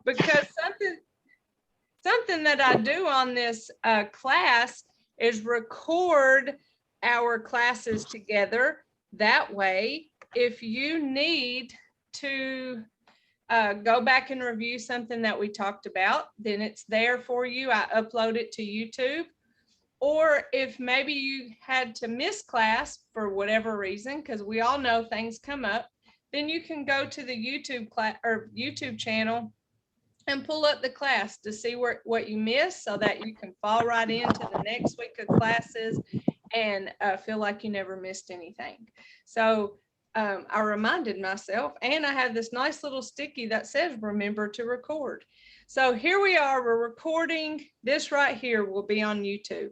because something that I do on this class is record our classes together. That way, if you need to go back and review something that we talked about, then it's there for you. I upload it to YouTube. Or if maybe you had to miss class for whatever reason, because we all know things come up, then you can go to the YouTube class or YouTube channel and pull up the class to see what you missed, so that you can fall right into the next week of classes and feel like you never missed anything. So I reminded myself, and I have this nice little sticky that says remember to record. So here we are, we're recording. This right here will be on YouTube.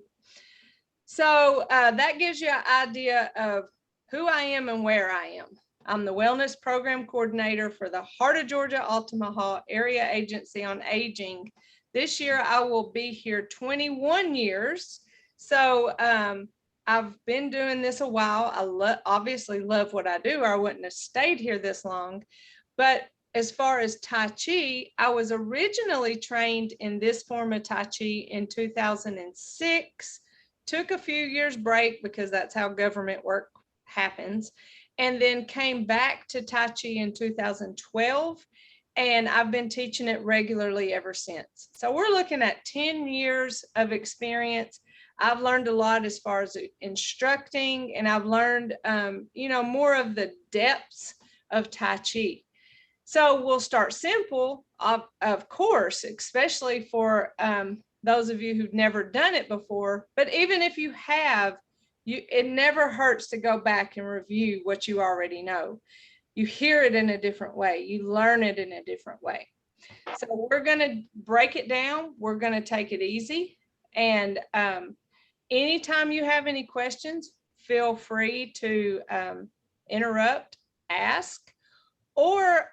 So that gives you an idea of who I am and where I am. I'm the Wellness Program Coordinator for the Heart of Georgia Altamaha Area Agency on Aging. This year I will be here 21 years. So I've been doing this a while. I obviously love what I do, or I wouldn't have stayed here this long. But as far as Tai Chi, I was originally trained in this form of Tai Chi in 2006. Took a few years break because that's how government work happens, and then came back to Tai Chi in 2012, and I've been teaching it regularly ever since. So we're looking at 10 years of experience. I've learned a lot as far as instructing, and I've learned, more of the depths of Tai Chi. So we'll start simple, of course, especially for those of you who've never done it before. But even if you have, it never hurts to go back and review what you already know. You hear it in a different way. You learn it in a different way. So we're going to break it down. We're going to take it easy. And anytime you have any questions, feel free to interrupt, ask, or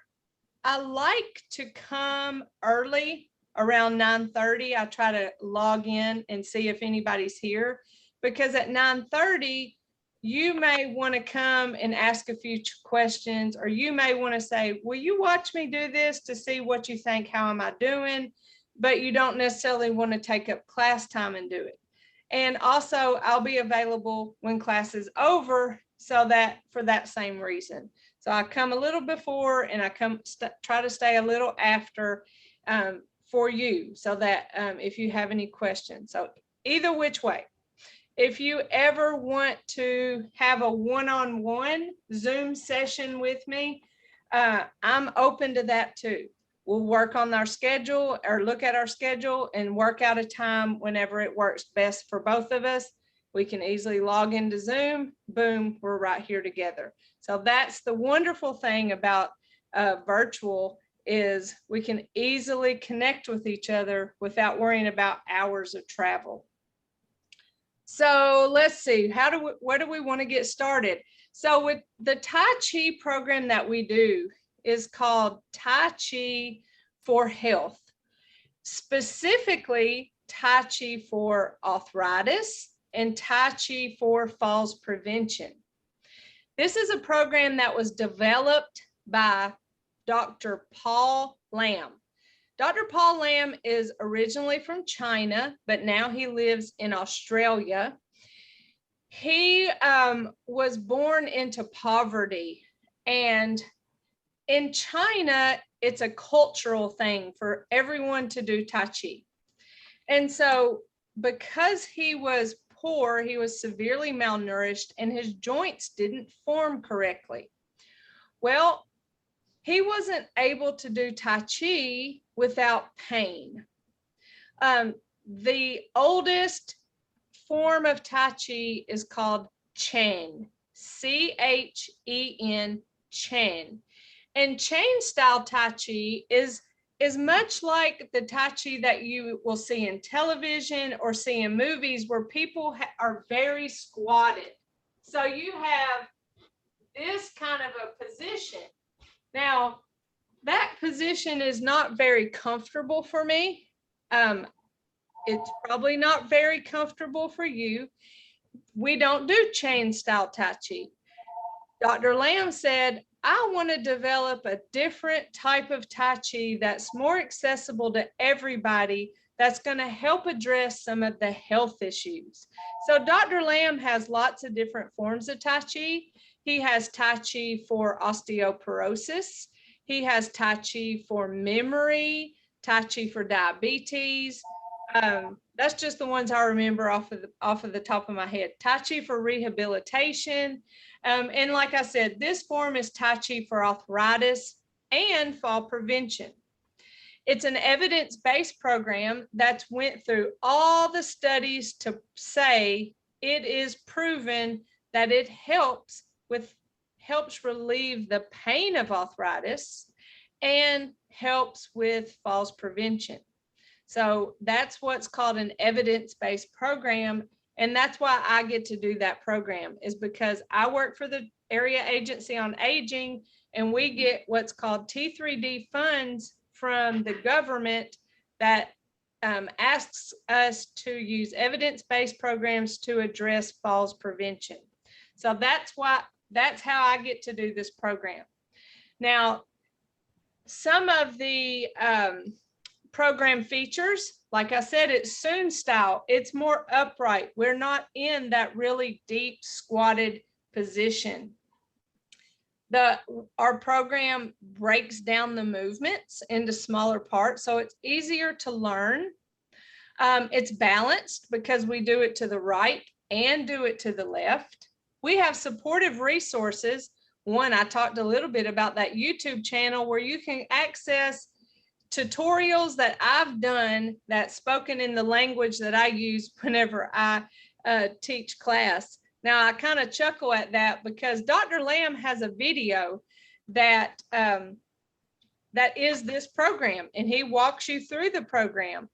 I like to come early around 9:30. I try to log in and see if anybody's here, because at 9:30, you may want to come and ask a few questions, or you may want to say, will you watch me do this to see what you think, how am I doing? But you don't necessarily want to take up class time and do it. And also I'll be available when class is over, so that for that same reason. So I come a little before, and I try to stay a little after for you, so that if you have any questions. So either which way, if you ever want to have a one-on-one Zoom session with me, I'm open to that too. We'll work on our schedule, or look at our schedule and work out a time whenever it works best for both of us. We can easily log into Zoom, boom, we're right here together. So that's the wonderful thing about virtual, is we can easily connect with each other without worrying about hours of travel. So let's see, where do we want to get started? So with the Tai Chi program that we do is called Tai Chi for Health, specifically Tai Chi for arthritis and Tai Chi for falls prevention. This is a program that was developed by Dr. Paul Lam. Dr. Paul Lam is originally from China, but now he lives in Australia. He was born into poverty, and in China, it's a cultural thing for everyone to do Tai Chi. And so because he was poor, he was severely malnourished, and his joints didn't form correctly. Well, he wasn't able to do Tai Chi without pain. The oldest form of Tai Chi is called Chen, C-H-E-N, Chen. And Chen style Tai Chi is much like the Tai Chi that you will see in television or see in movies, where people are very squatted. So you have this kind of a position. Now, that position is not very comfortable for me. It's probably not very comfortable for you. We don't do chain style Tai Chi. Dr. Lam said, I want to develop a different type of Tai Chi that's more accessible to everybody, that's going to help address some of the health issues. So Dr. Lamb has lots of different forms of Tai Chi. He has Tai Chi for osteoporosis. He has Tai Chi for memory, Tai Chi for diabetes. That's just the ones I remember off of the top of my head. Tai Chi for rehabilitation. And like I said, this form is Tai Chi for arthritis and fall prevention. It's an evidence-based program that's went through all the studies to say it is proven that it helps relieve the pain of arthritis and helps with falls prevention. So that's what's called an evidence-based program. And that's why I get to do that program, is because I work for the Area Agency on Aging, and we get what's called T3D funds from the government that asks us to use evidence-based programs to address falls prevention. So that's how I get to do this program. Now, some of the program features, like I said, it's Soon style. It's more upright. We're not in that really deep squatted position. Our program breaks down the movements into smaller parts, so it's easier to learn. It's balanced because we do it to the right and do it to the left. We have supportive resources. One, I talked a little bit about that YouTube channel where you can access tutorials that I've done that's spoken in the language that I use whenever I teach class. Now, I kind of chuckle at that because Dr. Lamb has a video that is this program, and he walks you through the program.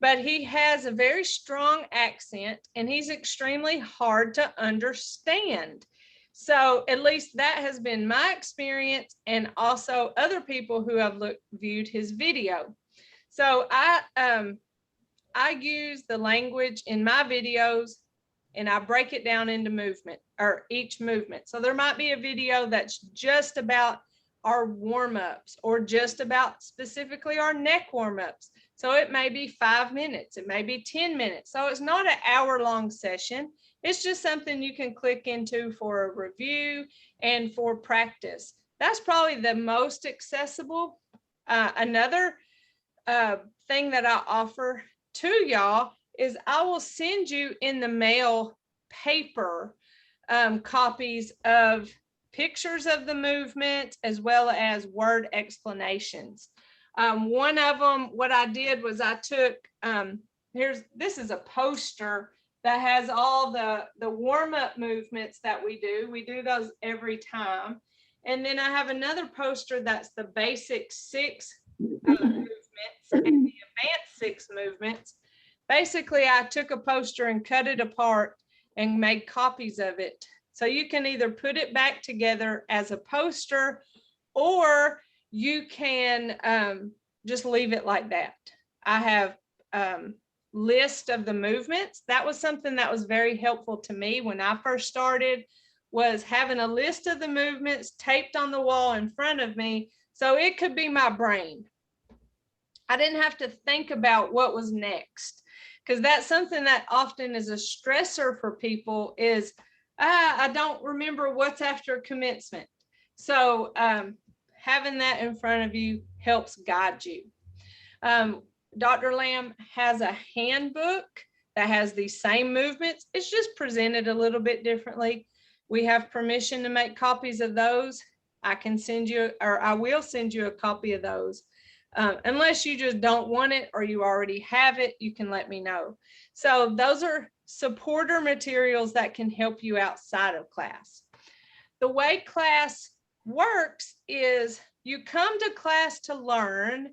But he has a very strong accent, and he's extremely hard to understand. So at least that has been my experience, and also other people who have viewed his video. So I use the language in my videos, and I break it down into movement, or each movement. So there might be a video that's just about our warm-ups, or just about specifically our neck warm-ups. So it may be 5 minutes, it may be 10 minutes. So it's not an hour-long session. It's just something you can click into for a review and for practice. That's probably the most accessible. Another thing that I offer to y'all is I will send you in the mail paper copies of pictures of the movement as well as word explanations. One of them, what I did was I took, this is a poster that has all the warm-up movements that we do. We do those every time. And then I have another poster that's the basic 6 movements and the advanced 6 movements. Basically, I took a poster and cut it apart and made copies of it. So you can either put it back together as a poster, or you can just leave it like that. I have list of the movements. That was something that was very helpful to me when I first started, was having a list of the movements taped on the wall in front of me, so it could be my brain. I didn't have to think about what was next, because that's something that often is a stressor for people is, I don't remember what's after commencement. So having that in front of you helps guide you. Dr. Lamb has a handbook that has the same movements. It's just presented a little bit differently. We have permission to make copies of those. I can send you, or I will send you a copy of those. Unless you just don't want it or you already have it, you can let me know. So those are supporter materials that can help you outside of class. The way class works is you come to class to learn,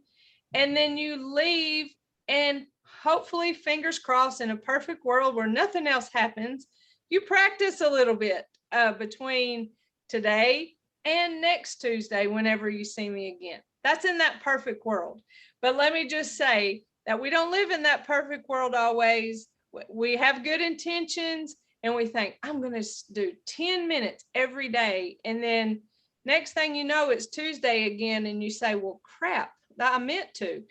and then you leave, and hopefully, fingers crossed, in a perfect world where nothing else happens, you practice a little bit between today and next Tuesday whenever you see me again. That's in that perfect world. But let me just say that we don't live in that perfect world always. We have good intentions, and we think, I'm going to do 10 minutes every day. And then Next thing you know, it's Tuesday again, and you say, well, crap, I meant to.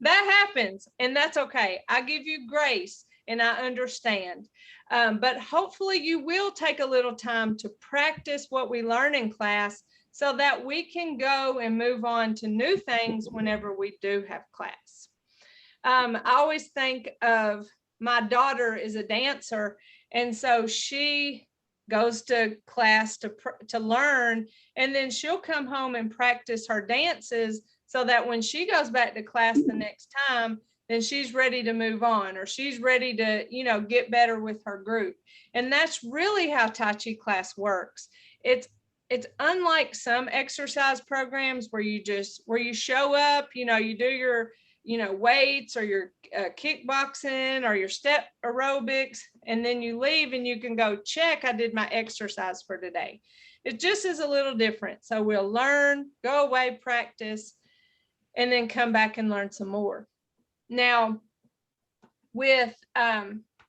That happens, and that's okay. I give you grace, and I understand. But hopefully you will take a little time to practice what we learn in class so that we can go and move on to new things whenever we do have class. I always think of my daughter is a dancer, and so she goes to class to learn, and then she'll come home and practice her dances so that when she goes back to class the next time, then she's ready to move on, or she's ready to, you know, get better with her group. And that's really how Tai Chi class works. It's unlike some exercise programs where you show up, you know, you do your, you know, weights or your kickboxing or your step aerobics, and then you leave and you can go check, I did my exercise for today. It just is a little different. So we'll learn, go away, practice, and then come back and learn some more. Now, with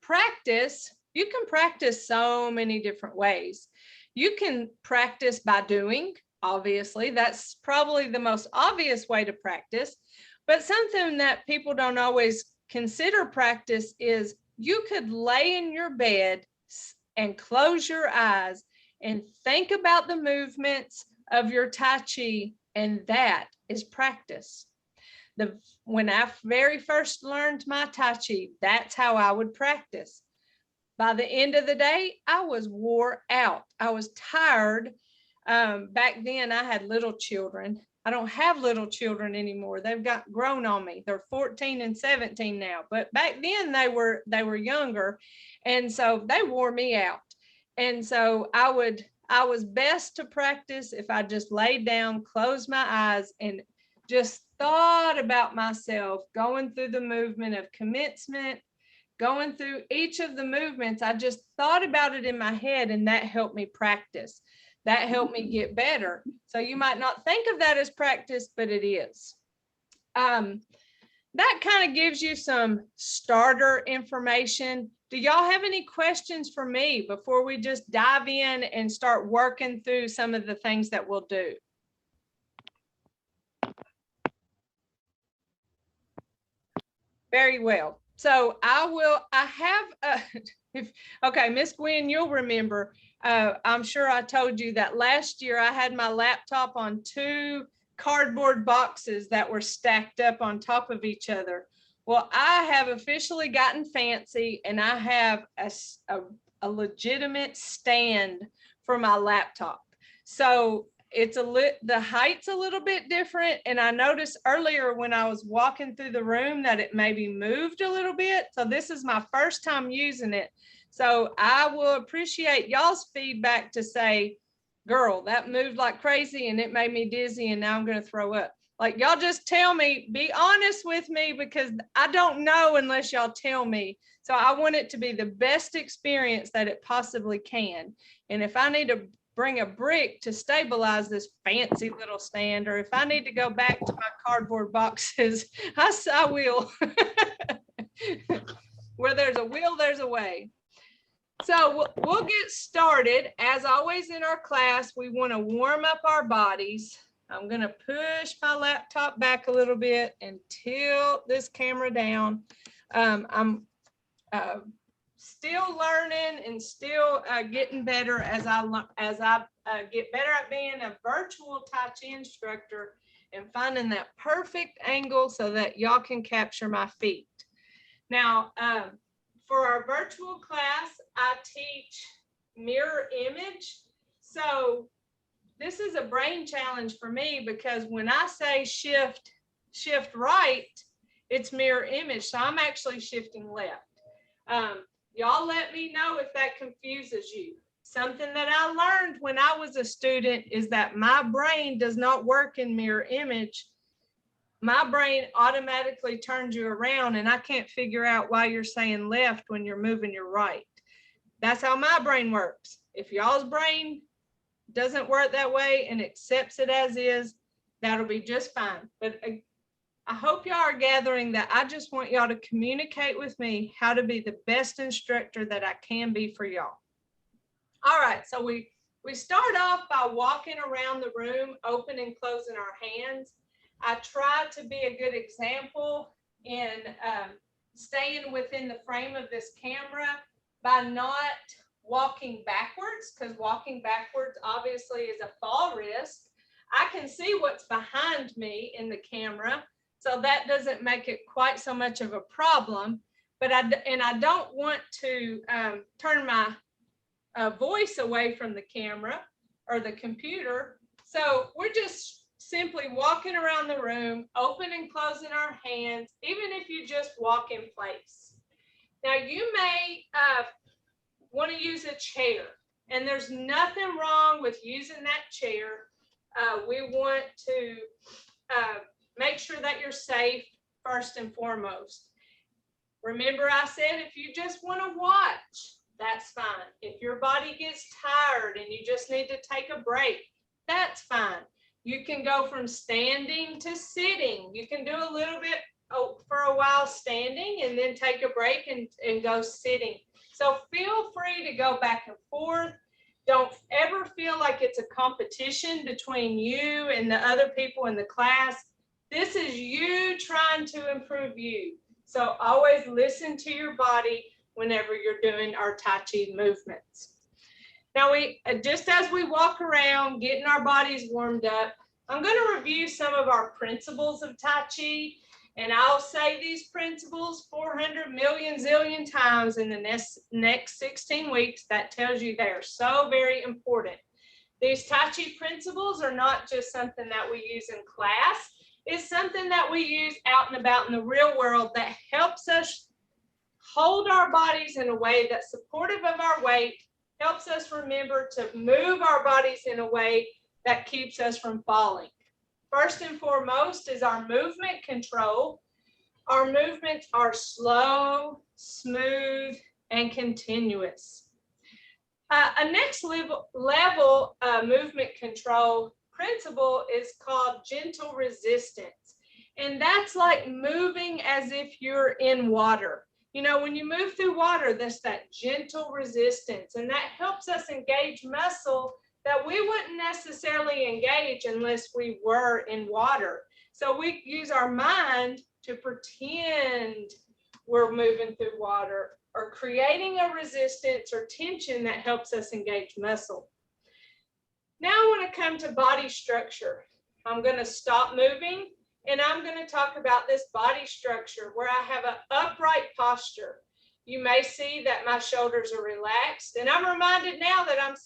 practice, you can practice so many different ways. You can practice by doing, obviously. That's probably the most obvious way to practice. But something that people don't always consider practice is you could lay in your bed and close your eyes and think about the movements of your Tai Chi, and that is practice. When I very first learned my Tai Chi, that's how I would practice. By the end of the day, I was wore out. I was tired. Back then, I had little children. I don't have little children anymore. They've got grown on me. They're 14 and 17 now. But back then, they were younger, and so they wore me out. And so I was best to practice if I just laid down, closed my eyes, and just thought about myself going through the movement of commencement, going through each of the movements. I just thought about it in my head, and that helped me practice. That helped me get better. So you might not think of that as practice, but it is. That kind of gives you some starter information. Do y'all have any questions for me before we just dive in and start working through some of the things that we'll do? Very well. So okay, Miss Gwen, you'll remember, I'm sure I told you that last year I had my laptop on 2 cardboard boxes that were stacked up on top of each other. Well, I have officially gotten fancy, and I have a legitimate stand for my laptop. So the height's a little bit different, and I noticed earlier when I was walking through the room that it maybe moved a little bit. So this is my first time using it. So I will appreciate y'all's feedback to say, girl, that moved like crazy and it made me dizzy and now I'm going to throw up. Like, y'all just tell me, be honest with me, because I don't know unless y'all tell me. So I want it to be the best experience that it possibly can. And if I need to bring a brick to stabilize this fancy little stand, or if I need to go back to my cardboard boxes, I will. Where there's a will, there's a way. So we'll get started. As always in our class, we want to warm up our bodies. I'm going to push my laptop back a little bit and tilt this camera down. I'm still learning and still getting better as I get better at being a virtual Tai Chi instructor and finding that perfect angle so that y'all can capture my feet. Now, for our virtual class, I teach mirror image. So this is a brain challenge for me, because when I say shift right, it's mirror image. So I'm actually shifting left. Y'all let me know if that confuses you. Something that I learned when I was a student is that my brain does not work in mirror image. My brain automatically turns you around, and I can't figure out why you're saying left when you're moving your right. That's how my brain works. If y'all's brain doesn't work that way and accepts it as is, that'll be just fine. But I hope y'all are gathering that I just want y'all to communicate with me how to be the best instructor that I can be for y'all. All right, so we We start off by walking around the room, opening and closing our hands. I try to be a good example in staying within the frame of this camera by not walking backwards, because walking backwards obviously is a fall risk. I can see what's behind me in the camera, so that doesn't make it quite so much of a problem. But I don't want to turn my voice away from the camera or the computer. So we're just simply walking around the room, opening and closing our hands, even if you just walk in place. Now you may want to use a chair, and there's nothing wrong with using that chair. We want to make sure that you're safe first and foremost. Remember, I said if you just want to watch, that's fine. If your body gets tired and you just need to take a break, that's fine. You can go from standing to sitting. You can do a little bit for a while standing and then take a break and go sitting. So feel free to go back and forth. Don't ever feel like it's a competition between you and the other people in the class. This is you trying to improve you. So always listen to your body whenever you're doing our Tai Chi movements. Now, just as we walk around, getting our bodies warmed up, I'm going to review some of our principles of Tai Chi, and I'll say these principles 400 million zillion times in the next 16 weeks. That tells you they are so very important. These Tai Chi principles are not just something that we use in class. It's something that we use out and about in the real world that helps us hold our bodies in a way that's supportive of our weight, helps us remember to move our bodies in a way that keeps us from falling. First and foremost is our movement control. Our movements are slow, smooth, and continuous. A next level movement control principle is called gentle resistance. And that's like moving as if you're in water. You know, when you move through water, there's that gentle resistance, and that helps us engage muscle that we wouldn't necessarily engage unless we were in water. So we use our mind to pretend we're moving through water or creating a resistance or tension that helps us engage muscle. Now I want to come to body structure. I'm going to stop moving and I'm going to talk about this body structure where I have an upright posture. You may see that my shoulders are relaxed, and I'm reminded now that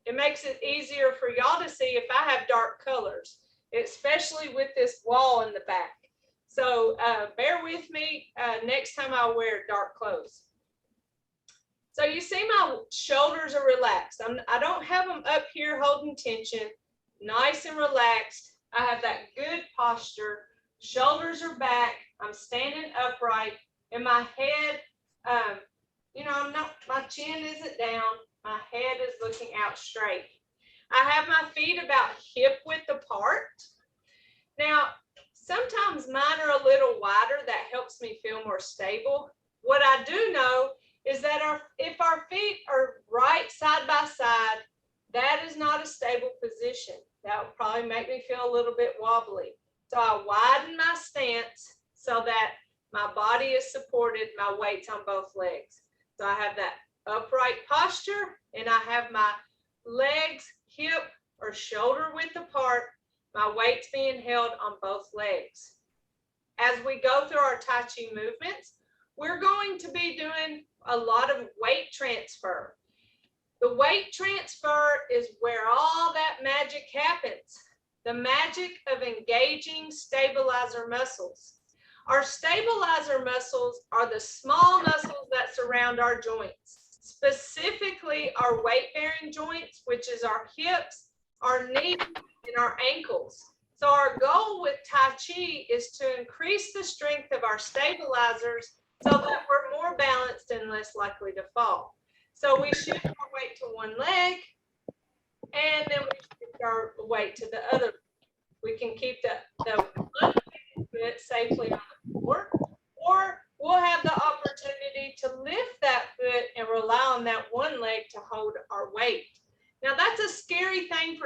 it makes it easier for y'all to see if I have dark colors, especially with this wall in the back. So bear with me next time I wear dark clothes. So you see my shoulders are relaxed. I don't have them up here holding tension, nice and relaxed. I have that good posture. Shoulders are back. I'm standing upright, and my head, my chin isn't down. My head is looking out straight. I have my feet about hip width apart. Now, sometimes mine are a little wider. That helps me feel more stable. What I do know is that if our feet are right side by side, that is not a stable position. That would probably make me feel a little bit wobbly. So I widen my stance so that my body is supported, my weight's on both legs. So I have that upright posture, and I have my legs hip or shoulder width apart, my weight's being held on both legs. As we go through our Tai Chi movements, we're going to be doing a lot of weight transfer. The weight transfer is where all that magic happens. The magic of engaging stabilizer muscles. Our stabilizer muscles are the small muscles that surround our joints, specifically our weight-bearing joints, which is our hips, our knees, and our ankles. So our goal with Tai Chi is to increase the strength of our stabilizers so that we're more balanced and less likely to fall. So we shift our weight to one leg, and then we shift our weight to the other. We can keep the foot safely on the floor, or we'll have the opportunity to lift that foot and rely on that one leg to hold our weight.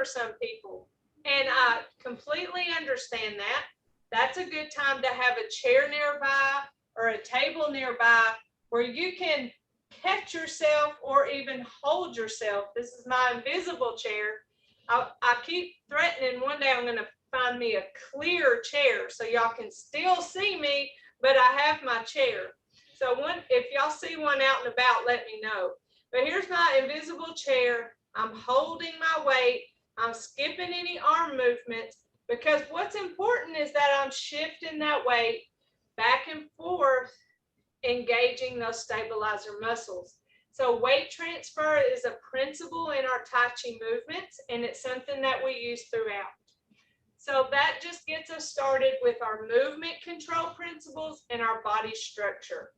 for some people. And I completely understand that. That's a good time to have a chair nearby or a table nearby where you can catch yourself or even hold yourself. This is my invisible chair. I keep threatening one day I'm going to find me a clear chair so y'all can still see me, but I have my chair. So if y'all see one out and about, let me know. But here's my invisible chair. I'm holding my weight. I'm skipping any arm movements, because what's important is that I'm shifting that weight back and forth, engaging those stabilizer muscles. So weight transfer is a principle in our Tai Chi movements, and it's something that we use throughout. So that just gets us started with our movement control principles and our body structure.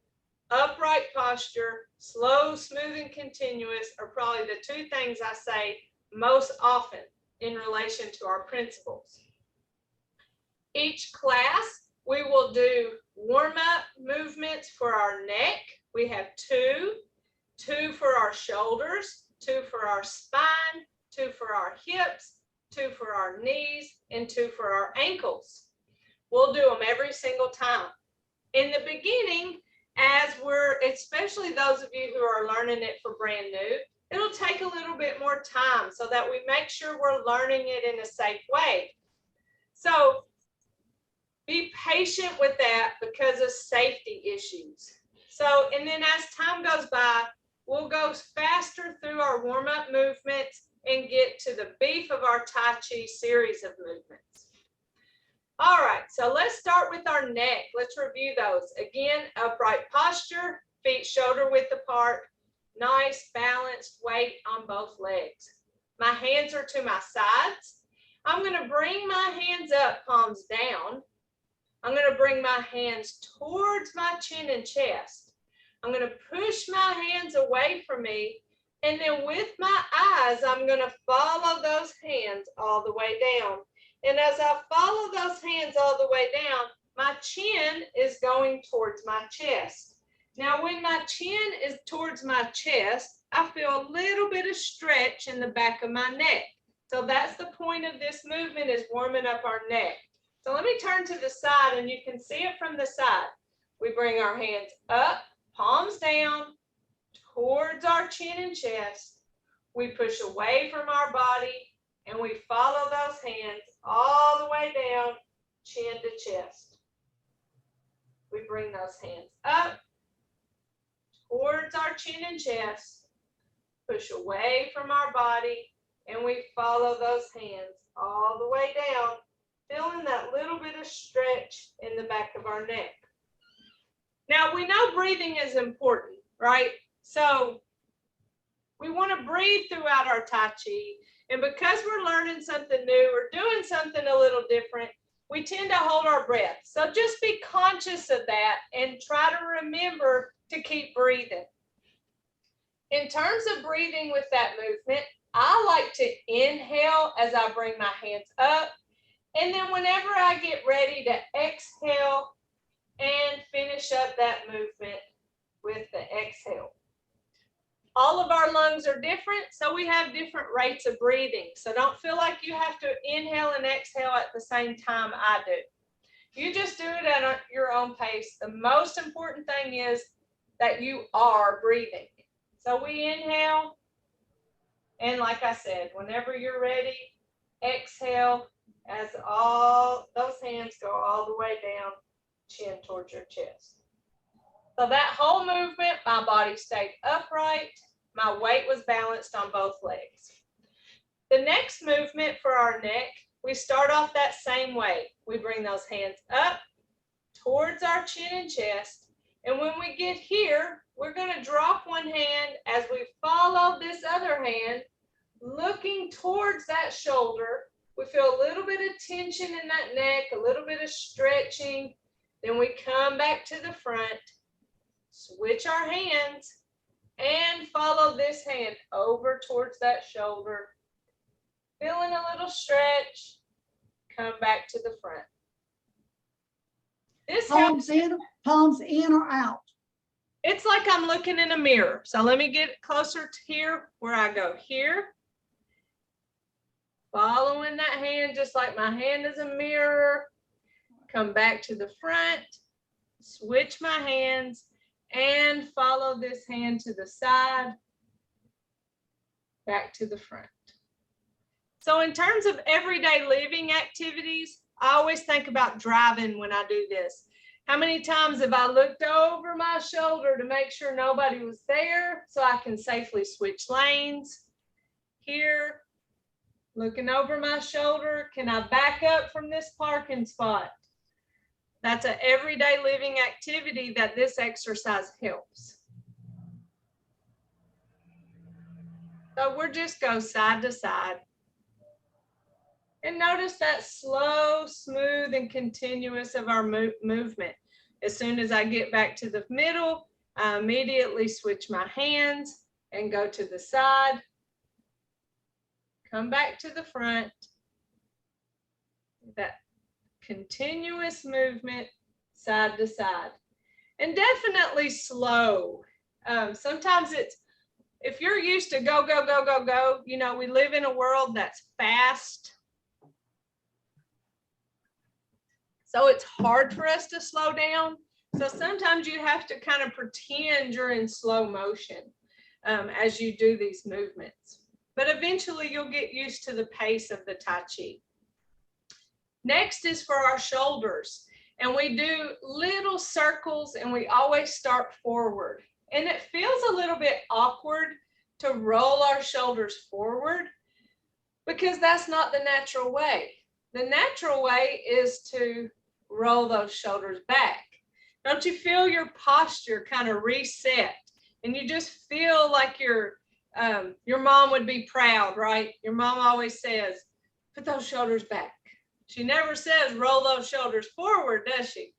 Upright posture, slow, smooth, and continuous are probably the two things I say most often in relation to our principles. Each class, we will do warm-up movements for our neck. We have two for our shoulders, 2 for our spine, 2 for our hips, 2 for our knees, and 2 for our ankles. We'll do them every single time. In the beginning, especially those of you who are learning it for brand new, it'll take a little bit more time so that we make sure we're learning it in a safe way. So be patient with that because of safety issues. So, and then as time goes by, we'll go faster through our warm-up movements and get to the beef of our Tai Chi series of movements. All right, so let's start with our neck. Let's review those. Again, upright posture, feet shoulder width apart, nice balanced weight on both legs. My hands are to my sides. I'm going to bring my hands up, palms down. I'm going to bring my hands towards my chin and chest. I'm going to push my hands away from me, and then with my eyes, I'm going to follow those hands all the way down. And as I follow those hands all the way down, my chin is going towards my chest. Now, when my chin is towards my chest, I feel a little bit of stretch in the back of my neck. So that's the point of this movement, is warming up our neck. So let me turn to the side and you can see it from the side. We bring our hands up, palms down, towards our chin and chest. We push away from our body and we follow those hands all the way down, chin to chest. We bring those hands up, towards our chin and chest, push away from our body, and we follow those hands all the way down, feeling that little bit of stretch in the back of our neck. Now, we know breathing is important, right? So we want to breathe throughout our Tai Chi. And because we're learning something new, we're doing something a little different, we tend to hold our breath. So just be conscious of that and try to remember to keep breathing. In terms of breathing with that movement, I like to inhale as I bring my hands up. And then whenever I get ready to exhale and finish up that movement with the exhale. All of our lungs are different, so we have different rates of breathing. So don't feel like you have to inhale and exhale at the same time I do. You just do it at your own pace. The most important thing is that you are breathing. So we inhale, and like I said, whenever you're ready, exhale as all those hands go all the way down, chin towards your chest. So that whole movement, my body stayed upright. My weight was balanced on both legs. The next movement for our neck, we start off that same way. We bring those hands up towards our chin and chest. And when we get here, we're going to drop one hand as we follow this other hand, looking towards that shoulder. We feel a little bit of tension in that neck, a little bit of stretching. Then we come back to the front, switch our hands, and follow this hand over towards that shoulder. Feeling a little stretch, come back to the front. This palms in or out? It's like I'm looking in a mirror. So let me get closer to here where I go here. Following that hand, just like my hand is a mirror. Come back to the front, switch my hands, and follow this hand to the side, back to the front. So in terms of everyday living activities, I always think about driving when I do this. How many times have I looked over my shoulder to make sure nobody was there so I can safely switch lanes? Here, looking over my shoulder, can I back up from this parking spot? That's an everyday living activity that this exercise helps. So we'll just go side to side. And notice that slow, smooth, and continuous of our movement. As soon as I get back to the middle, I immediately switch my hands and go to the side. Come back to the front. That continuous movement side to side. And definitely slow. Sometimes it's, if you're used to go, go, go, go, go, you know, we live in a world that's fast. So it's hard for us to slow down. So sometimes you have to kind of pretend you're in slow motion as you do these movements. But eventually you'll get used to the pace of the Tai Chi. Next is for our shoulders. And we do little circles and we always start forward. And it feels a little bit awkward to roll our shoulders forward because that's not the natural way. The natural way is to roll those shoulders back. Don't you feel your posture kind of reset? And you just feel like your mom would be proud, right? Your mom always says, put those shoulders back. She never says roll those shoulders forward, does she?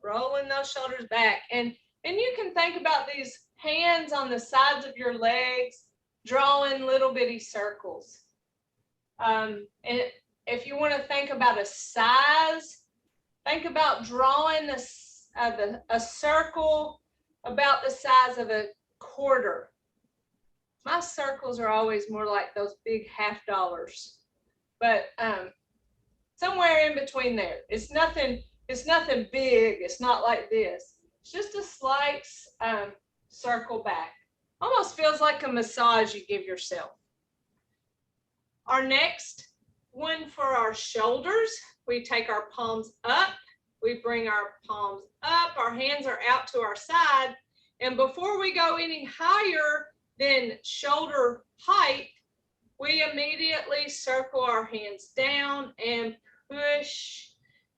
Rolling those shoulders back. And you can think about these hands on the sides of your legs, drawing little bitty circles. And if you want to think about a size, think about drawing a circle about the size of a quarter. My circles are always more like those big $50, but somewhere in between there. It's nothing big. It's not like this. It's just a slight circle back. Almost feels like a massage you give yourself. Our next one for our shoulders, we take our palms up, we bring our palms up, our hands are out to our side, and before we go any higher than shoulder height, we immediately circle our hands down and push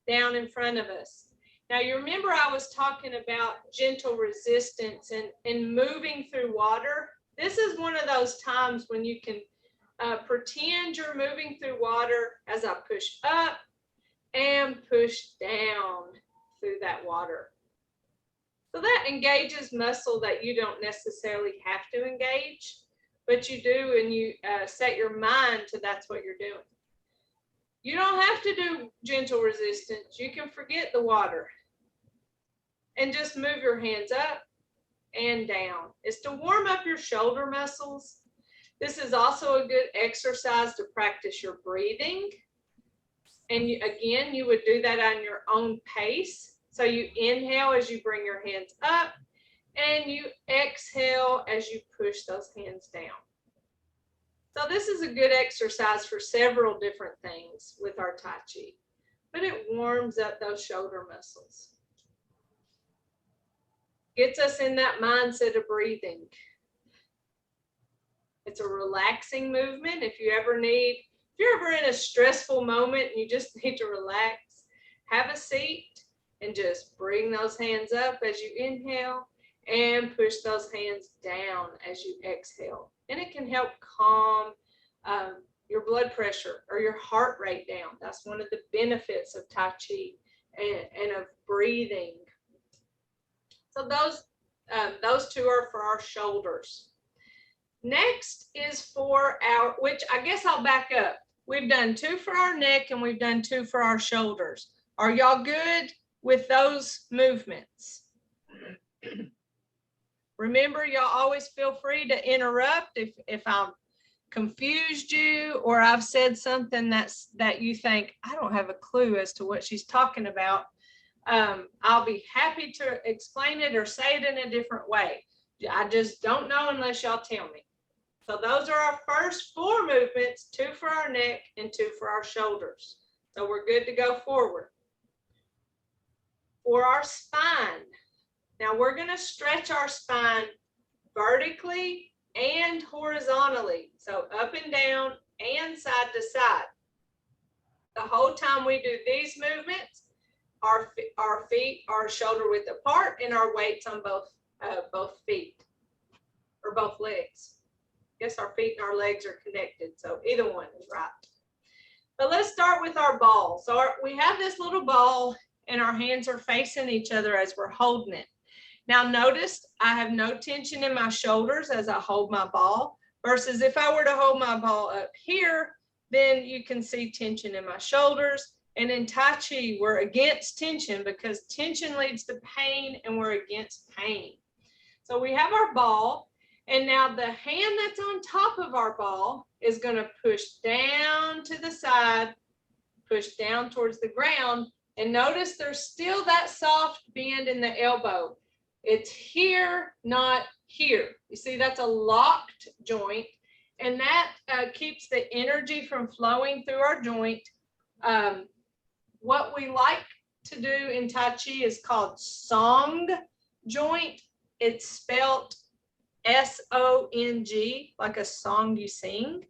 down in front of us. Now you remember I was talking about gentle resistance and moving through water. This is one of those times when you can pretend you're moving through water as I push up and push down through that water. So that engages muscle that you don't necessarily have to engage, but you do, and you set your mind to that's what you're doing. You don't have to do gentle resistance. You can forget the water and just move your hands up and down. It's to warm up your shoulder muscles. This is also a good exercise to practice your breathing. And again, you would do that on your own pace. So you inhale as you bring your hands up and you exhale as you push those hands down. So this is a good exercise for several different things with our Tai Chi, but it warms up those shoulder muscles. Gets us in that mindset of breathing. It's a relaxing movement. If you're ever in a stressful moment and you just need to relax, have a seat and just bring those hands up as you inhale and push those hands down as you exhale. And it can help calm your blood pressure or your heart rate down. That's one of the benefits of Tai Chi and of breathing. So those two are for our shoulders. Next is for our, which I guess I'll back up. We've done 2 for our neck and we've done 2 for our shoulders. Are y'all good with those movements? Remember, y'all always feel free to interrupt if I'm confused you, or I've said something that you think, I don't have a clue as to what she's talking about, I'll be happy to explain it or say it in a different way. I just don't know unless y'all tell me. So those are our first 4 movements, 2 for our neck and 2 for our shoulders. So we're good to go forward. For our spine, now we're going to stretch our spine vertically and horizontally. So up and down and side to side. The whole time we do these movements, our feet are shoulder width apart and our weight's on both feet or both legs. I guess our feet and our legs are connected, so either one is right. But let's start with our ball. So we have this little ball and our hands are facing each other as we're holding it. Now notice I have no tension in my shoulders as I hold my ball, versus if I were to hold my ball up here, then you can see tension in my shoulders. And in Tai Chi, we're against tension because tension leads to pain and we're against pain. So we have our ball, and now the hand that's on top of our ball is going to push down to the side, push down towards the ground. And notice there's still that soft bend in the elbow. It's here, not here. You see, that's a locked joint, and that keeps the energy from flowing through our joint. What we like to do in Tai Chi is called song joint. It's spelled S-O-N-G, like a song you sing.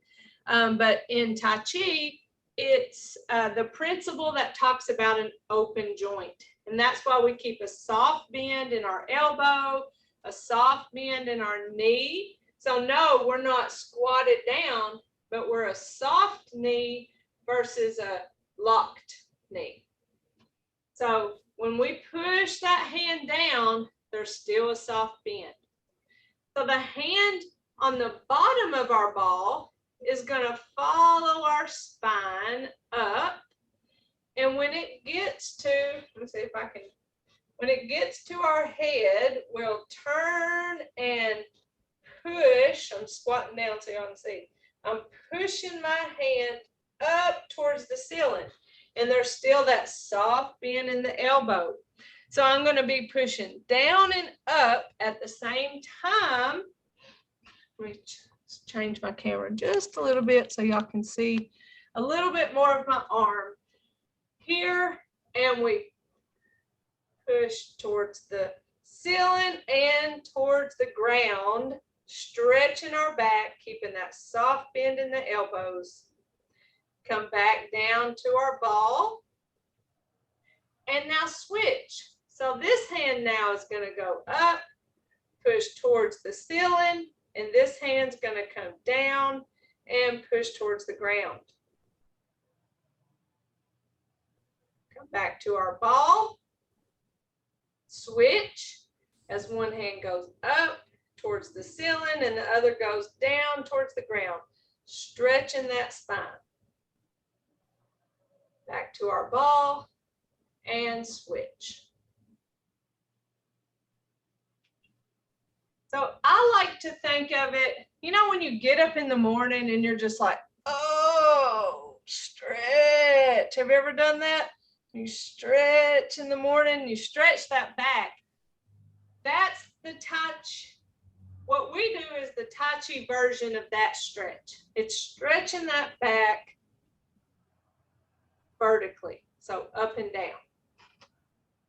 But in Tai Chi, it's the principle that talks about an open joint. And that's why we keep a soft bend in our elbow, a soft bend in our knee. So no, we're not squatted down, but we're a soft knee versus a locked knee. So when we push that hand down, there's still a soft bend. So the hand on the bottom of our ball is going to follow our spine up. And when it gets to, let me see if I can, when it gets to our head, we'll turn and push. I'm squatting down so y'all can see. I'm pushing my hand up towards the ceiling. And there's still that soft bend in the elbow. So I'm going to be pushing down and up at the same time. Let me change my camera just a little bit so y'all can see a little bit more of my arm here, and we push towards the ceiling and towards the ground, stretching our back, keeping that soft bend in the elbows. Come back down to our ball, and now switch. So this hand now is going to go up, push towards the ceiling, and this hand's going to come down and push towards the ground. Come back to our ball, switch as one hand goes up towards the ceiling and the other goes down towards the ground, stretching that spine. Back to our ball and switch. So I like to think of it, you know, when you get up in the morning and you're just like, oh, stretch. Have you ever done that? You stretch in the morning, you stretch that back. That's the touch. What we do is the Tai Chi version of that stretch. It's stretching that back vertically, so up and down.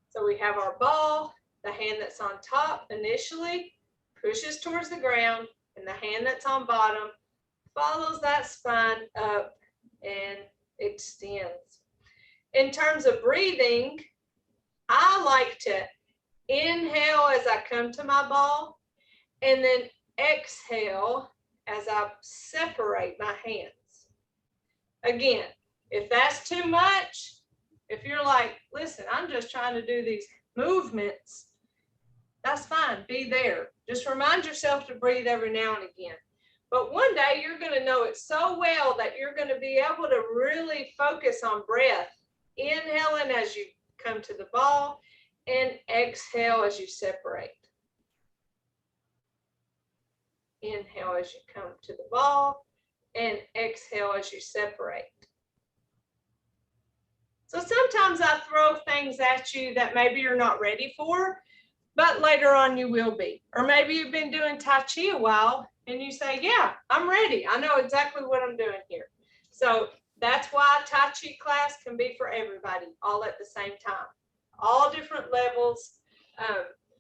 So we have our ball, the hand that's on top initially pushes towards the ground, and the hand that's on bottom follows that spine up and extends. In terms of breathing, I like to inhale as I come to my ball and then exhale as I separate my hands. Again, if that's too much, if you're like, listen, I'm just trying to do these movements, that's fine, be there. Just remind yourself to breathe every now and again. But one day you're going to know it so well that you're going to be able to really focus on breath, inhaling as you come to the ball and exhale as you separate. Inhale as you come to the ball, and exhale as you separate. So sometimes I throw things at you that maybe you're not ready for, but later on you will be. Or maybe you've been doing Tai Chi a while and you say, yeah, I'm ready. I know exactly what I'm doing here. So that's why Tai Chi class can be for everybody all at the same time. All different levels,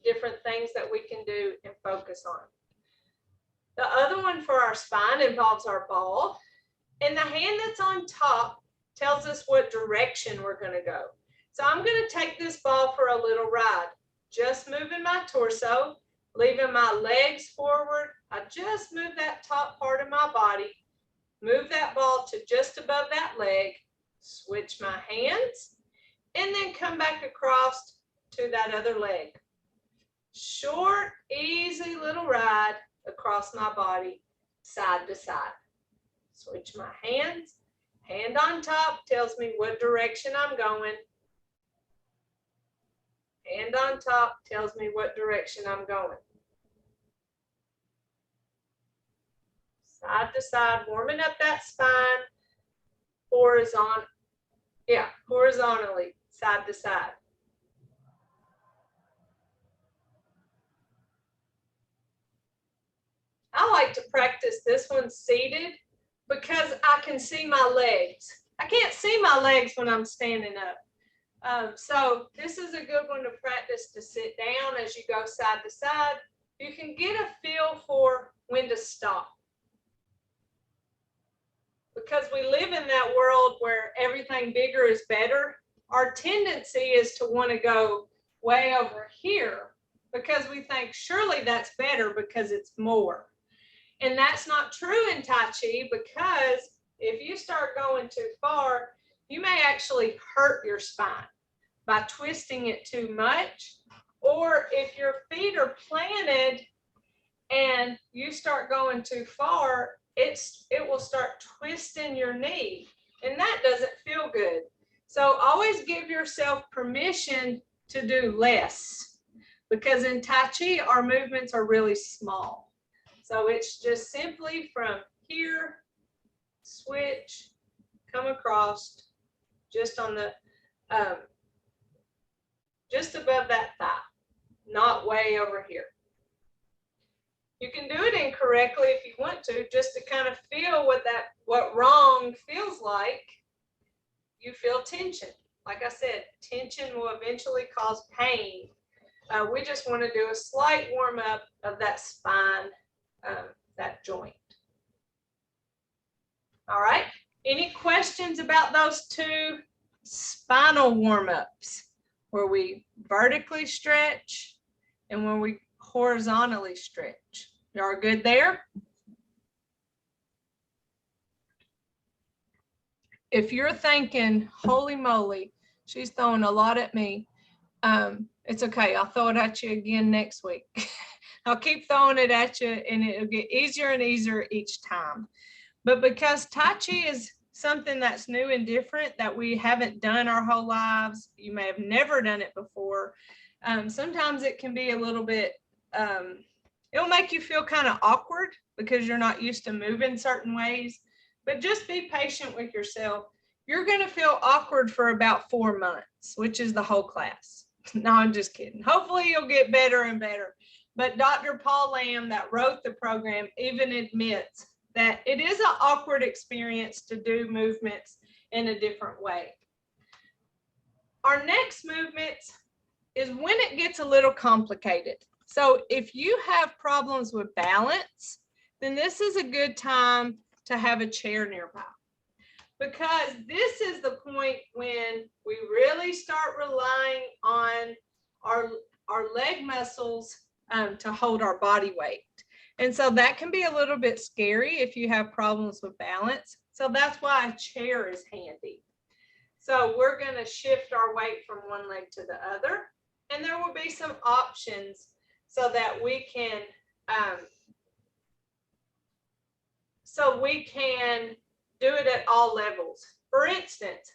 different things that we can do and focus on. The other one for our spine involves our ball. And the hand that's on top tells us what direction we're going to go. So I'm going to take this ball for a little ride, just moving my torso, leaving my legs forward. I just move that top part of my body, move that ball to just above that leg, switch my hands, and then come back across to that other leg. Short, easy little ride across my body, side to side. Switch my hands. Hand on top tells me what direction I'm going. Hand on top tells me what direction I'm going. Side to side, warming up that spine. Horizontally, side to side. I like to practice this one seated because I can see my legs. I can't see my legs when I'm standing up. So this is a good one to practice to sit down as you go side to side. You can get a feel for when to stop. Because we live in that world where everything bigger is better, our tendency is to want to go way over here because we think surely that's better because it's more. And that's not true in Tai Chi, because if you start going too far, you may actually hurt your spine by twisting it too much. Or if your feet are planted and you start going too far, it will start twisting your knee, and that doesn't feel good. So always give yourself permission to do less, because in Tai Chi, our movements are really small. So it's just simply from here, switch, come across, just on the, just above that thigh, not way over here. You can do it incorrectly if you want to, just to kind of feel what wrong feels like. You feel tension. Like I said, tension will eventually cause pain. We just want to do a slight warm up of that spine, that joint. All right. Any questions about those two spinal warm-ups, where we vertically stretch and when we horizontally stretch? Y'all good there? If you're thinking, holy moly, she's throwing a lot at me, it's okay. I'll throw it at you again next week. I'll keep throwing it at you, and it'll get easier and easier each time. But because Tai Chi is something that's new and different that we haven't done our whole lives, you may have never done it before, sometimes it can be a little bit, it'll make you feel kind of awkward because you're not used to moving certain ways. But just be patient with yourself. You're going to feel awkward for about 4 months, which is the whole class. No, I'm just kidding. Hopefully you'll get better and better. But Dr. Paul Lamb, that wrote the program, even admits that it is an awkward experience to do movements in a different way. Our next movement is when it gets a little complicated. So if you have problems with balance, then this is a good time to have a chair nearby, because this is the point when we really start relying on our leg muscles to hold our body weight. And so that can be a little bit scary if you have problems with balance. So that's why a chair is handy. So we're going to shift our weight from one leg to the other, and there will be some options so that we can do it at all levels. For instance,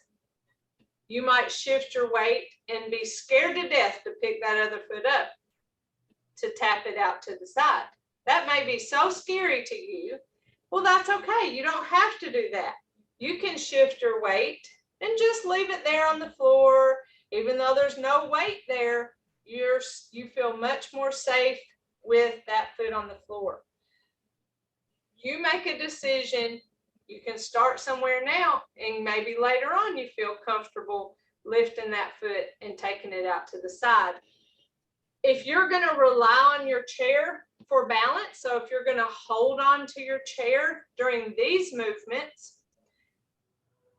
you might shift your weight and be scared to death to pick that other foot up to tap it out to the side. That may be so scary to you Well, that's okay. You don't have to do that. You can shift your weight and just leave it there on the floor. Even though there's no weight there, you feel much more safe with that foot on the floor. You make a decision. You can start somewhere now, and maybe later on you feel comfortable lifting that foot and taking it out to the side. If you're going to rely on your chair for balance, so if you're going to hold on to your chair during these movements,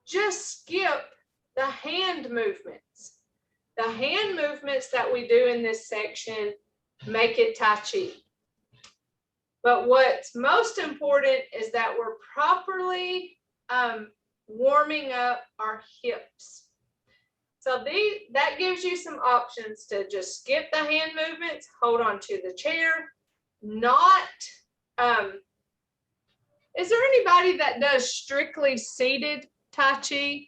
just skip the hand movements. The hand movements that we do in this section make it Tai Chi. But what's most important is that we're properly warming up our hips. So that gives you some options to just skip the hand movements, hold on to the chair, not, is there anybody that does strictly seated Tai Chi?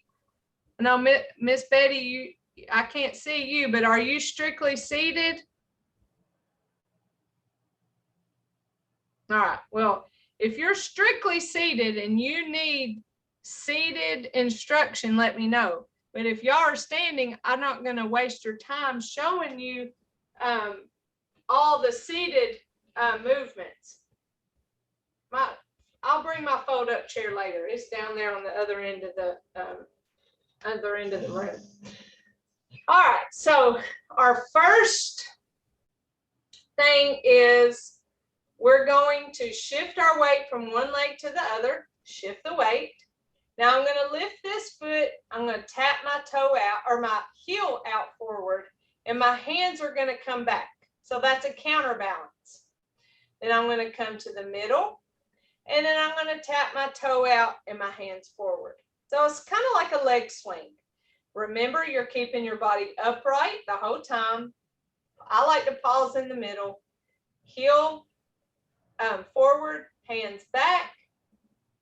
No, Miss Betty, I can't see you, but are you strictly seated? All right, well, if you're strictly seated and you need seated instruction, let me know. But if y'all are standing, I'm not going to waste your time showing you all the seated movements. I'll bring my fold-up chair later. It's down there on the other end of the room. All right, so our first thing is we're going to shift our weight from one leg to the other. Shift the weight. Now I'm going to lift this foot. I'm going to tap my toe out or my heel out forward, and my hands are going to come back. So that's a counterbalance. Then I'm going to come to the middle, and then I'm going to tap my toe out and my hands forward. So it's kind of like a leg swing. Remember, you're keeping your body upright the whole time. I like to pause in the middle. Heel forward, hands back,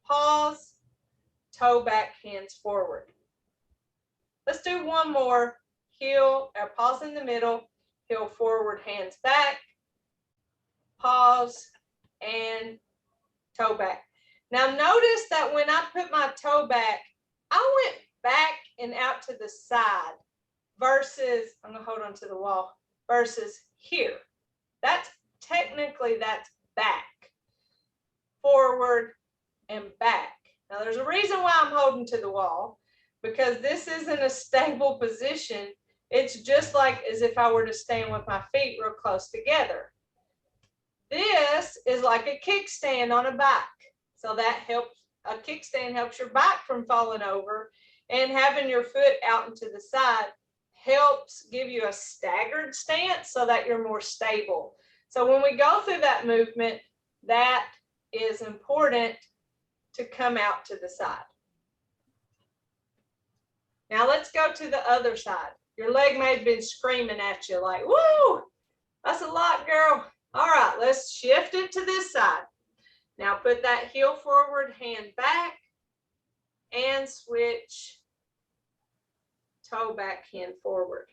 pause, toe back, hands forward. Let's do one more. Heel, pause in the middle, heel forward, hands back, pause, and toe back. Now notice that when I put my toe back, I went back and out to the side versus, I'm gonna hold on to the wall, versus here. That's back, forward, and back. Now there's a reason why I'm holding to the wall, because this isn't a stable position. It's just like as if I were to stand with my feet real close together. This is like a kickstand on a bike. So that helps, a kickstand helps your bike from falling over, and having your foot out into the side helps give you a staggered stance so that you're more stable. So when we go through that movement, that is important to come out to the side. Now let's go to the other side. Your leg may have been screaming at you like, woo, that's a lot, girl. All right, let's shift it to this side. Now put that heel forward, hand back, and switch toe back, hand forward.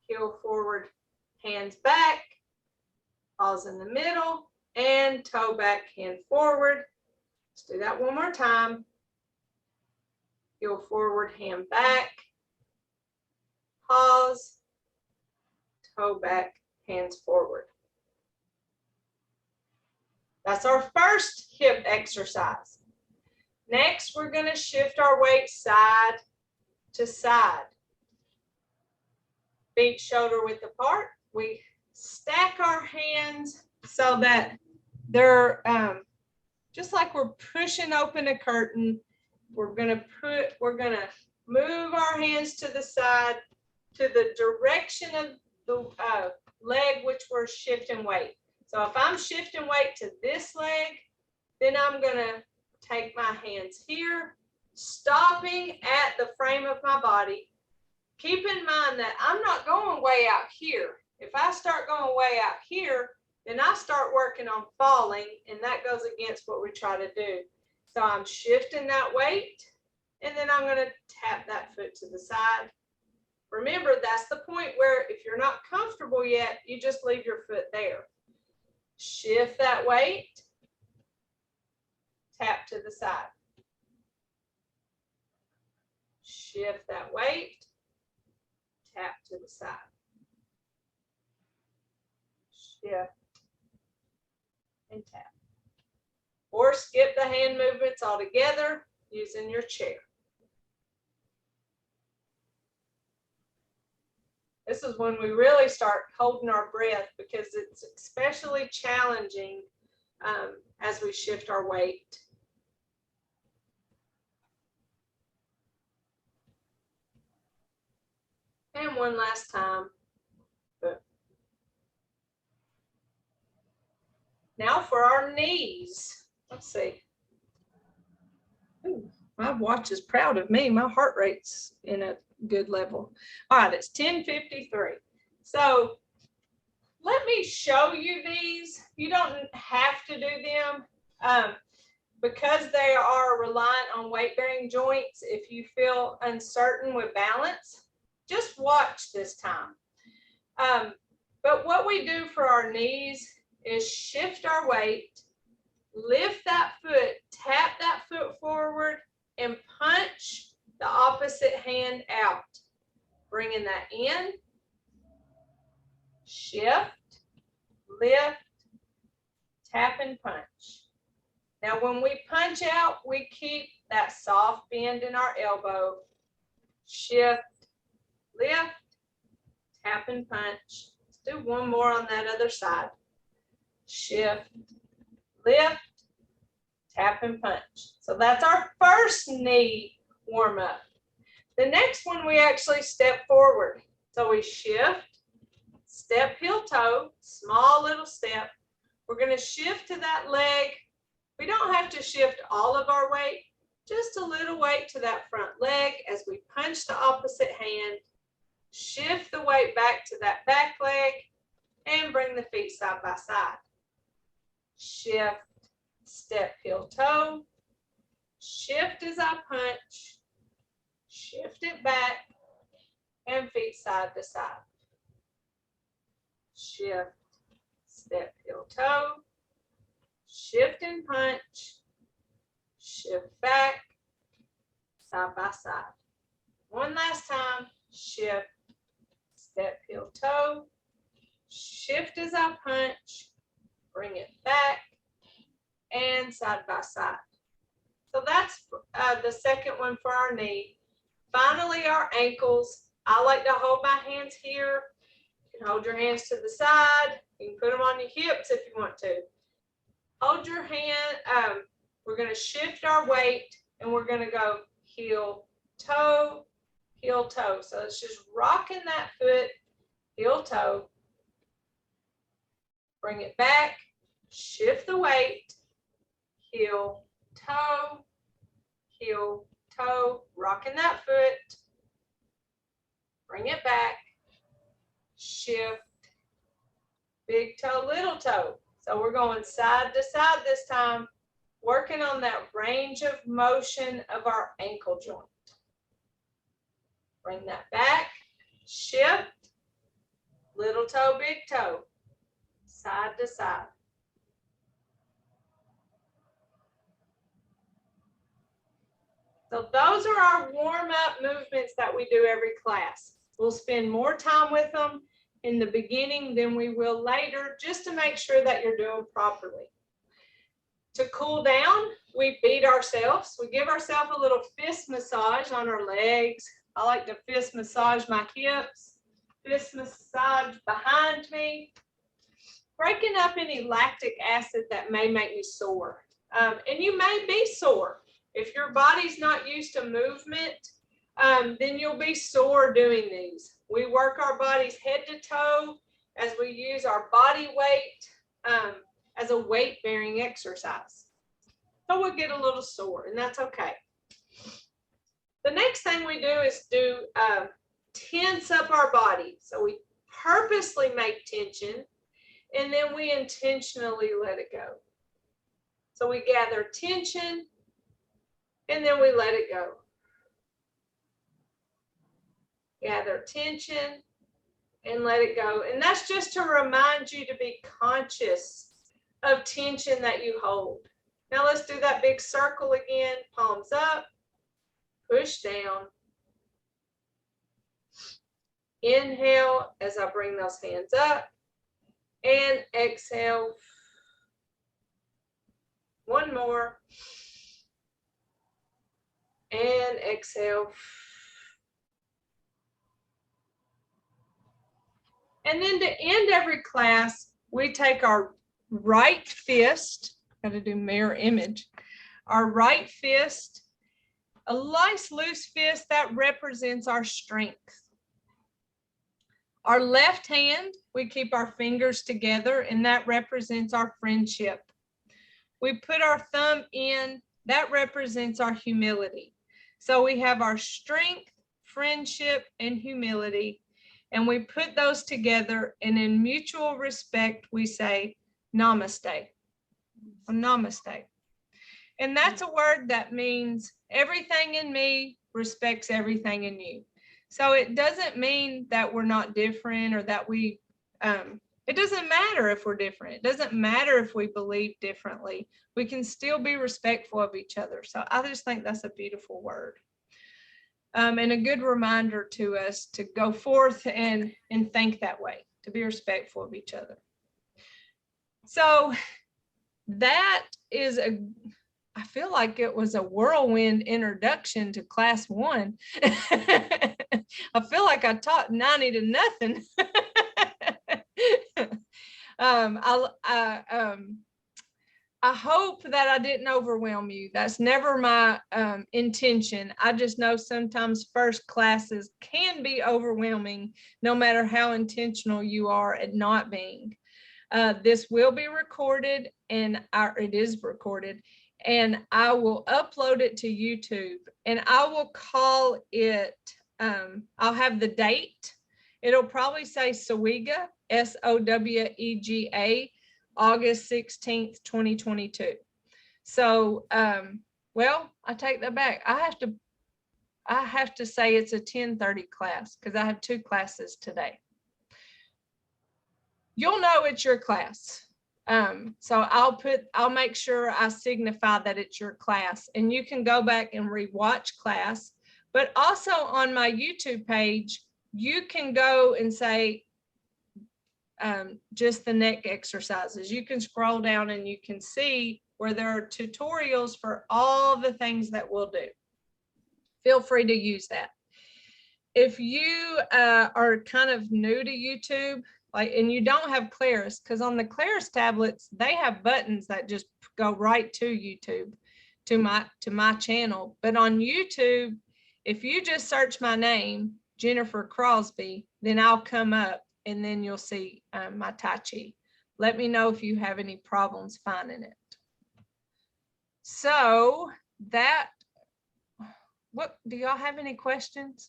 Heel forward, hands back, pause in the middle, and toe back, hand forward. Let's do that one more time. Heel forward, hand back, pause, toe back, hands forward. That's our first hip exercise. Next, we're going to shift our weight side to side. Feet shoulder width apart. We stack our hands so that they're just like we're pushing open a curtain. We're gonna move our hands to the side to the direction of the leg which we're shifting weight. So if I'm shifting weight to this leg, then I'm gonna take my hands here, stopping at the frame of my body. Keep in mind that I'm not going way out here. If I start going way out here, then I start working on falling, and that goes against what we try to do. So I'm shifting that weight, and then I'm going to tap that foot to the side. Remember, that's the point where if you're not comfortable yet, you just leave your foot there. Shift that weight. Tap to the side. Shift that weight. Tap to the side. Shift and tap. Or skip the hand movements altogether using your chair. This is when we really start holding our breath because it's especially challenging as we shift our weight. And one last time. Now for our knees. Let's see. Ooh, my watch is proud of me. My heart rate's in a good level. All right, it's 10:53. So let me show you these. You don't have to do them because they are reliant on weight-bearing joints. If you feel uncertain with balance, just watch this time. But what we do for our knees is shift our weight, lift that foot, tap that foot forward, and punch the opposite hand out. Bringing that in, shift, lift, tap and punch. Now when we punch out, we keep that soft bend in our elbow. Shift, lift, tap and punch. Let's do one more on that other side. Shift, lift, tap and punch. So that's our first knee warm up. The next one we actually step forward. So we shift, step, heel, toe, small little step. We're going to shift to that leg. We don't have to shift all of our weight, just a little weight to that front leg as we punch the opposite hand. Shift the weight back to that back leg and bring the feet side by side. Shift, step, heel, toe. Shift as I punch. Shift it back and feet side to side. Shift, step, heel, toe. Shift and punch. Shift back, side by side. One last time. Shift, step, heel, toe. Shift as I punch. Bring it back and side by side. So that's the second one for our knee. Finally, our ankles. I like to hold my hands here. You can hold your hands to the side. You can put them on your hips if you want to. Hold your hand. We're going to shift our weight and we're going to go heel, toe, heel, toe. So it's just rocking that foot, heel, toe. Bring it back, shift the weight, heel, toe, rocking that foot, bring it back, shift, big toe, little toe. So we're going side to side this time, working on that range of motion of our ankle joint. Bring that back, shift, little toe, big toe. Side to side. So those are our warm-up movements that we do every class. We'll spend more time with them in the beginning than we will later, just to make sure that you're doing properly. To cool down, we beat ourselves. We give ourselves a little fist massage on our legs. I like to fist massage my hips, fist massage behind me. Breaking up any lactic acid that may make me sore. And you may be sore. If your body's not used to movement, then you'll be sore doing these. We work our bodies head to toe as we use our body weight as a weight-bearing exercise. So we'll get a little sore, and that's okay. The next thing we do is tense up our body. So we purposely make tension, and then we intentionally let it go. So we gather tension, and then we let it go. Gather tension, and let it go. And that's just to remind you to be conscious of tension that you hold. Now let's do that big circle again. Palms up, push down. Inhale as I bring those hands up, and exhale. One more. And exhale. And then to end every class, we take our right fist, got to do mirror image, our right fist, a nice loose fist that represents our strength. Our left hand, we keep our fingers together, and that represents our friendship. We put our thumb in, that represents our humility. So we have our strength, friendship, and humility, and we put those together, and in mutual respect, we say, namaste, or namaste. And that's a word that means everything in me respects everything in you. So it doesn't mean that we're not different, or that we, it doesn't matter if we're different. It doesn't matter if we believe differently. We can still be respectful of each other. So I just think that's a beautiful word. And a good reminder to us to go forth and think that way, to be respectful of each other. So that is I feel like it was a whirlwind introduction to class 1. I feel like I taught 90 to nothing. I hope that I didn't overwhelm you. That's never my intention. I just know sometimes first classes can be overwhelming, no matter how intentional you are at not being. This will be recorded, and it is recorded, and I will upload it to YouTube, and I will call it, I'll have the date. It'll probably say SOWEGA, SOWEGA, August 16th, 2022. So, well, I take that back. I have to say it's a 10:30 class because I have 2 classes today. You'll know it's your class. So I'll make sure I signify that it's your class, and you can go back and rewatch class. But also on my YouTube page, you can go and say just the neck exercises. You can scroll down and you can see where there are tutorials for all the things that we'll do. Feel free to use that. If you are kind of new to YouTube, and you don't have Claris, because on the Claris tablets, they have buttons that just go right to YouTube, to my channel. But on YouTube, if you just search my name, Jennifer Crosby, then I'll come up, and then you'll see my Tai Chi. Let me know if you have any problems finding it. So what do y'all have any questions?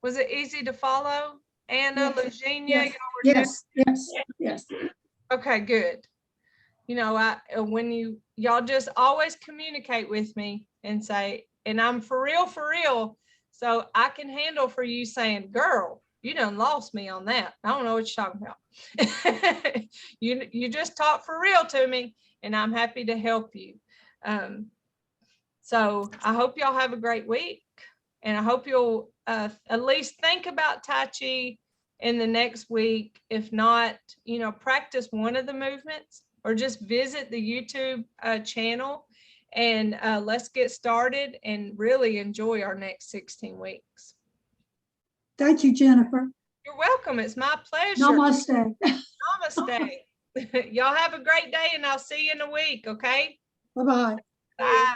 Was it easy to follow? Anna, Eugenia, yes, yes. Okay, good. You know, when y'all just always communicate with me and say, and I'm for real, so I can handle for you saying, girl, you done lost me on that. I don't know what you're talking about. You just talk for real to me, and I'm happy to help you. So I hope y'all have a great week, and I hope you'll at least think about Tai Chi in the next week. If not, practice one of the movements, or just visit the YouTube channel, and let's get started and really enjoy our next 16 weeks. Thank you, Jennifer. You're welcome. It's my pleasure. Namaste. Namaste. Y'all have a great day, and I'll see you in a week, okay? Bye-bye. Bye.